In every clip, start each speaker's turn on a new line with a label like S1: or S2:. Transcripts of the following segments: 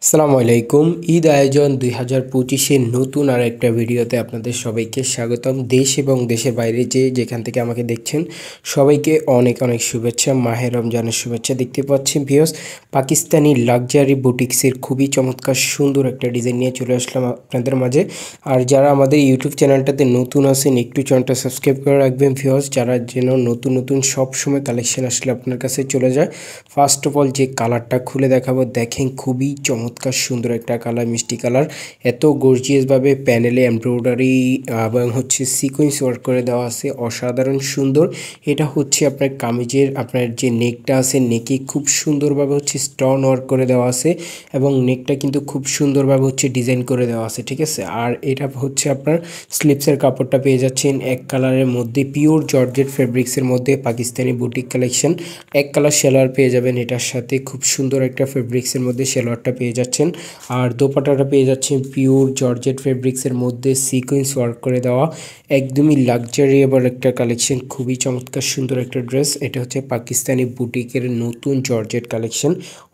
S1: আসসালামু আলাইকুম। ঈদ আয়োজন 2025-এর নতুন আর একটা ভিডিওতে আপনাদের সবাইকে স্বাগতম। দেশ এবং দেশের বাইরে যেখান থেকে আমাকে দেখছেন সবাইকে অনেক অনেক শুভেচ্ছা, মাহে রমজানের শুভেচ্ছা। দেখতে পাচ্ছেন ভিউয়ার্স, পাকিস্তানি লাক্সারি বুটিক্সের খুবই চমৎকার সুন্দর একটা ডিজাইন নিয়ে চলে আসলাম আপনাদের মাঝে। আর যারা আমাদের ইউটিউব চ্যানেলটাতে নতুন আছেন একটু চ্যানেলটা সাবস্ক্রাইব করে রাখবেন ভিউয়ার্স, যারা যেন নতুন নতুন সবসময় কালেকশন আসলে আপনার কাছে চলে যায়। ফার্স্ট অফ অল যে কালারটা খুলে দেখাবো, দেখেন খুবই চমৎকার সুন্দর একটা কালার, মিষ্টি কালার। এত গর্জিয়াসভাবে প্যানেলে এমব্রয়ডারি এবং সিকোয়েন্স ওয়ার্ক করে দেওয়া আছে, অসাধারণ সুন্দর। এটা হচ্ছে আপনার কামিজের আপনার যে নেকটা আছে, নেকে খুব সুন্দরভাবে স্টোন ওয়ার্ক করে দেওয়া আছে এবং নেকটা কিন্তু খুব সুন্দরভাবে ডিজাইন করে দেওয়া আছে, ঠিক আছে। আর এটা হচ্ছে আপনার স্লিপসের কাপড়টা পেয়ে যাচ্ছেন এক কালারের মধ্যে, পিওর জর্জেট ফেব্রিক্সের মধ্যে পাকিস্তানি বুটিক কালেকশন। এক কালার সেলোয়ার পেয়ে যাবেন এটার সাথে, খুব সুন্দর একটা ফেব্রিক্সের মধ্যে সেলোয়ারটা পেয়ে যাচ্ছেন। আর দোপাট্টাটা পেয়ে যাচ্ছেন পিওর জর্জেট ফেব্রিক্সের মধ্যে সিকোয়েন্স ওয়ার্ক করে দেওয়া, একদমই লাক্সারিয়েবল একটা কালেকশন, খুবই চমৎকার সুন্দর একটা ড্রেস। এটা হচ্ছে পাকিস্তানি বুটিকের নতুন জর্জেট কালেকশন,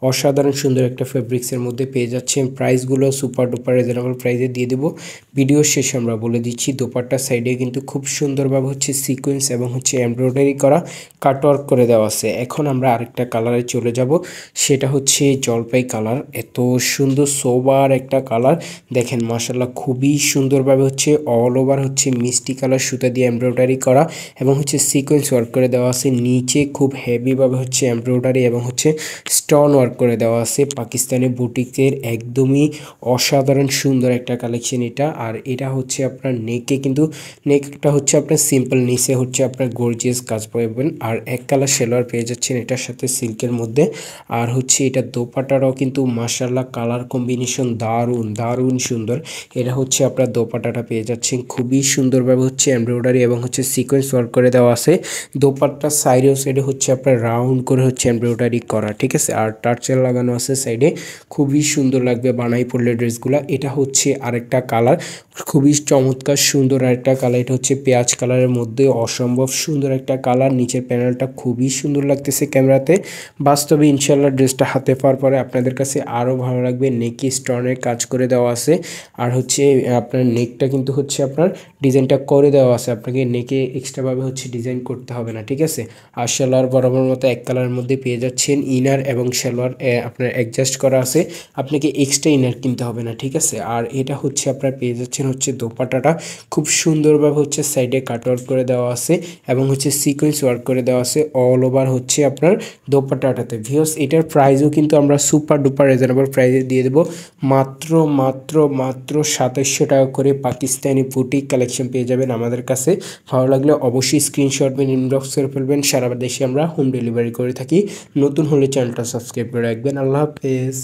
S1: অসাধারণ সুন্দর একটা ফেব্রিক্সের মধ্যে পেয়ে যাচ্ছেন। প্রাইসগুলো সুপার ডুপার রিজনেবল প্রাইসে দিয়ে দেবো, ভিডিও শেষে আমরা বলে দিচ্ছি। দোপাট্টার সাইডে কিন্তু খুব সুন্দরভাবে সিকোয়েন্স এবং এমব্রয়ডারি করা কাটওয়ার্ক করে দেওয়া আছে। এখন আমরা আরেকটা কালারে চলে যাব, সেটা হচ্ছে জলপাই কালার। এত সুন্দর সোবার একটা কালার, দেখেন মাশাআল্লাহ খুবই সুন্দরভাবে অল ওভার মিষ্টি কালার সুতা দিয়ে এমব্রয়ডারি করা এবং সিকোয়েন্স ওয়ার্ক করে দেওয়া আছে। নিচে খুব হেভিভাবে এমব্রয়ডারি এবং স্টোন ওয়ার্ক করে দেওয়া আছে। পাকিস্তানি বুটিকের একদমই অসাধারণ সুন্দর একটা কালেকশন এটা। আর এটা হচ্ছে আপনার নেকে, কিন্তু নেকটা আপনার সিম্পল, নিচে আপনার গর্জিয়াস কাজ পাবেন। আর এক কালার সেলোয়ার পেয়ে যাচ্ছেন এটার সাথে সিল্কের মধ্যে। আর এটা দোপাট্টাটাও কিন্তু মাশাআল্লাহ কালার কম্বিনেশন দারুণ দারুণ সুন্দর। এটা আপনার দোপাট্টাটা পেয়ে যাচ্ছেন খুবই সুন্দরভাবে এমব্রয়ডারি এবং সিকোয়েন্স ওয়ার্ক করে দেওয়া আছে। দোপাট্টার সাইডে আপনার রাউন্ড করে এমব্রয়ডারি করা, ঠিক আছে। আর টার্চেল লাগানো আছে সাইডে, খুবই সুন্দর লাগবে বানাই পড়লে ড্রেসগুলা। এটা আরেকটা কালার, খুবই চমৎকার সুন্দর আরেকটা কালার। এটা পেঁয়াজ কালারের মধ্যে, অসম্ভব সুন্দর একটা কালার। নিচের প্যানেলটা খুবই সুন্দর লাগতেছে ক্যামেরাতে, বাস্তবে ইনশাল্লাহ ড্রেসটা হাতে পাওয়ার পরে আপনাদের কাছে আরও ভালো লাগবে। নেকে স্টোনের কাজ করে দেওয়া আছে। আর আপনার নেকটা কিন্তু আপনার ডিজাইনটা করে দেওয়া আছে, আপনাকে নেকে এক্সট্রাভাবে ডিজাইন করতে হবে না, ঠিক আছে। আর সালোয়ার বরাবর মতো এক কালারের মধ্যে পেয়ে যাচ্ছেন। ইনার এবং সালোয়ার আপনার অ্যাডজাস্ট করা আছে, আপনাকে এক্সট্রা ইনার কিনতে হবে না, ঠিক আছে। আর এটা আপনার পেয়ে যাচ্ছেন দোপাট্টাটা খুব সুন্দরভাবে সাইডে কাটওয়ার্ক করে দেওয়া আছে এবং সিকোয়েন্স ওয়ার্ক করে দেওয়া আছে অল ওভার আপনার দোপাট্টাটাতে। ভিউয়ার্স, এটার প্রাইসও কিন্তু আমরা সুপার ডুপার রিজনেবল প্রাইসে দিয়ে দেবো, মাত্র মাত্র মাত্র 2700 টাকা করে পাকিস্তানি বুটিক কালেকশন পেয়ে যাবেন আমাদের কাছে। ভালো লাগলে অবশ্যই স্ক্রিনশট নিয়ে ইনবক্স করে ফেলবেন। সারা দেশে আমরা হোম ডেলিভারি করে থাকি। নতুন হলে চ্যানেলটা সাবস্ক্রাইব করে রাখবেন। আল্লাহ হাফেজ।